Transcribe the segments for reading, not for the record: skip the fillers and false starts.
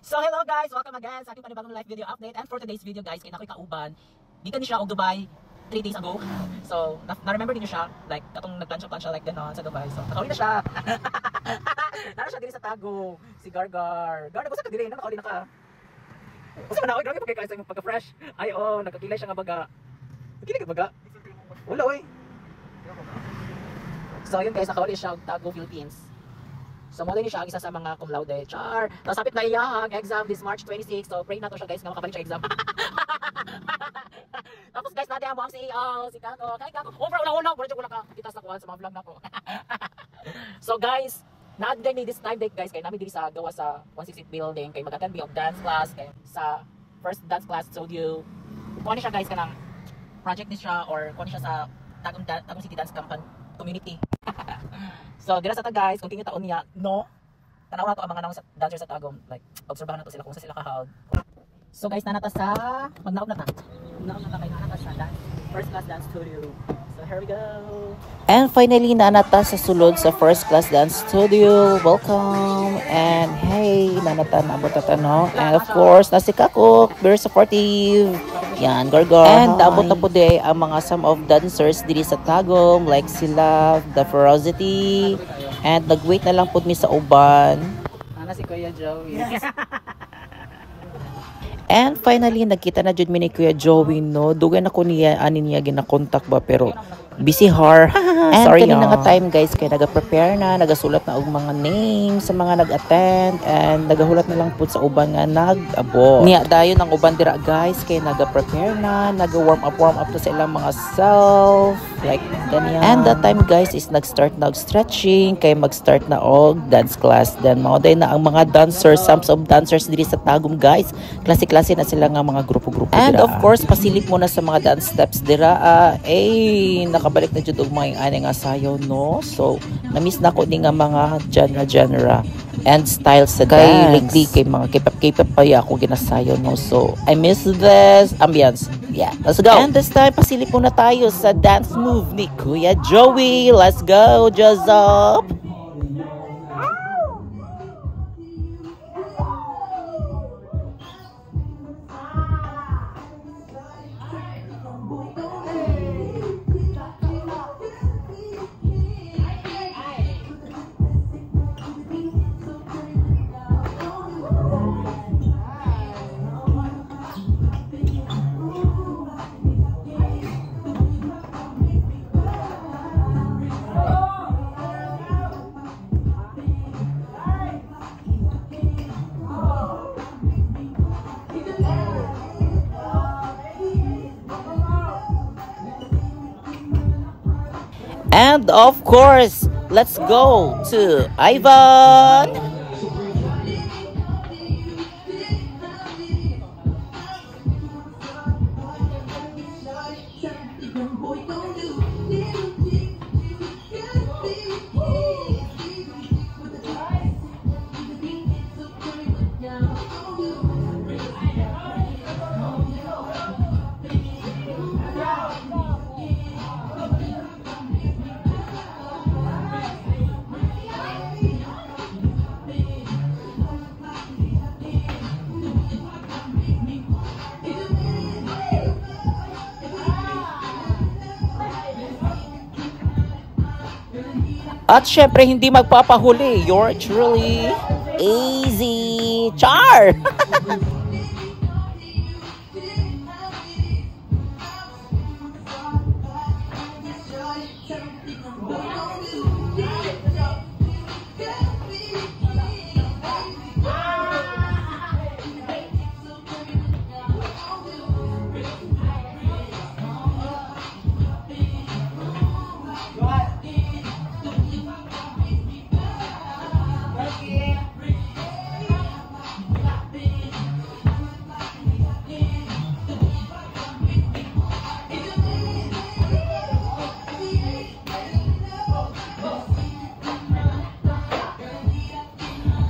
So hello guys, welcome again sa ating panibagong live video update. And for today's video guys, kay nakoy kauban. Dito ni siya og Dubai 3 days ago. So na-remember niyo siya, like katong nagplansya like ganon sa Dubai. So nakauli na siya. Nara siya diri sa Tago, si Gargar. Gar, gusto ka diri na nakauli na ka. Gusto man na oy, grabe pagkay sa imong pagka-fresh. Ay oh, nagkakilay siya nga baga. Nagkilay ka baga? Wala oy. So yun guys, nakauli siya og Tago, Philippines. So mo din siya ang isa sa mga cum laude. Char. Tapos sapit na iyang exam this March 26. So pray na to siya guys nga makabalik siya exam. Tapos guys, natin ang buong CEO, si Kako. Kay Kako. Over ulang-ulang, pwede ko lang kita sa kuwan sa mga vlog na ko. So guys, na-attend ni this time date guys, kay namin diri sa gawa sa 168 building, kay mag-attend mi og dance class, kay sa first dance class studio. Kuha ni siya guys kanang project ni siya or kuha ni siya sa Tagum City Dance Community. So, dira sa ta guys, continue taon niya, no? Tanaw na to ang mga nang dancers sa Tagum. Like, obserbahan na to sila kung sa sila kahawd. So guys, nanata sa magnaog na ta. Magnaog na ta kay nanata sa dance, first class dance studio. So here we go. And finally, nanata sa sulod sa first class dance studio. Welcome. And hey, nanata na abot ta no. And of course, na si Kako, very supportive. Yan, Gargar. And abot na po di ang mga some of dancers diri sa Tagum, like sila, The Ferocity. And nag-wait na lang po mi sa uban. Ana si Kuya Joey. And finally, nagkita na jud mi ni Kuya Joey, no? Dugay na ko niya, anin niya gina-contact ba, pero busy her. And sorry kanina nga time guys, kaya naga-prepare na, nagasulat na og mga names sa mga nag-attend, and nagahulat na lang po sa uban nga nag-abot. Niya dayon ang uban dira guys, kaya naga-prepare na, naga-warm up to sa ilang mga self, like ganyan. And that time guys is nag-start na og stretching, kaya mag-start na og dance class. Then mauday na ang mga dancers, some of dancers diri sa Tagum guys. Klase-klase na sila nga mga grupo-grupo dira. And of course, pasilip muna sa mga dance steps dira. Nakabalik na jud og mga ani nga sayaw, no? So na-miss na ko ni nga mga genre and styles sa dance. Kay lately kay mga K-pop pa ako ginasayaw, no? So I miss this ambience. Yeah, let's go. And this time pasilip muna tayo sa dance move ni Kuya Joey. Let's go, Joseph. And of course, let's go to Ivan. At syempre, hindi magpapahuli. You're truly easy. Char!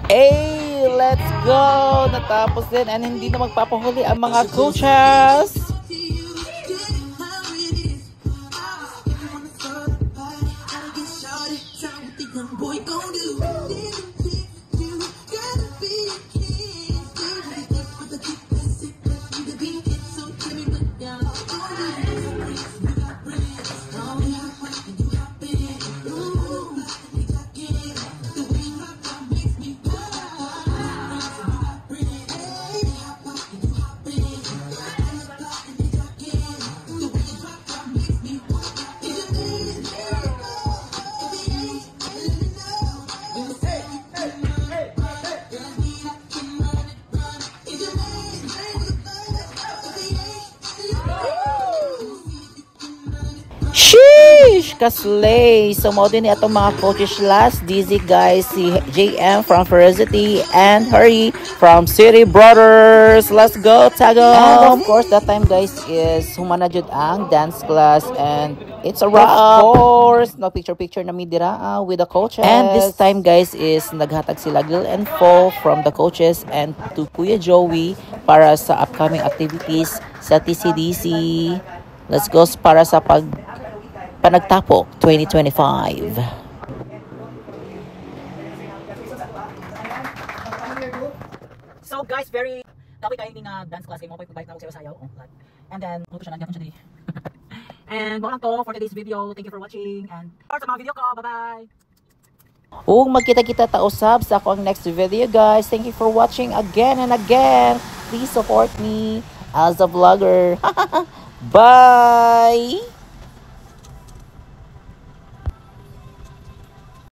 Hey, let's go! Natapos din, and hindi na magpapahuli ang mga coaches. ka-slay. So, mo din atong mga coaches last dizzy guys. Si JM from Ferocity and Hurry from City Brothers. Let's go, Tago! And of course, that time guys is humana jud ang dance class and it's a wrap. Of course, no picture-picture na mi dira with the coaches. And this time guys is naghatag sila Gil and Fo from the coaches and to Kuya Joey para sa upcoming activities sa TCDC. Let's go para sa panagtapok 2025. So guys, very topic kayo ni nga dance class kay mo pa pagbayad na ako sa sayaw. And then mo siya nandiyan ko siya diri. And mo lang to for today's video. Thank you for watching and or sa mga video ko. Bye-bye. Magkita-kita ta usab sa akong next video guys. Thank you for watching again and again. Please support me as a vlogger. Bye!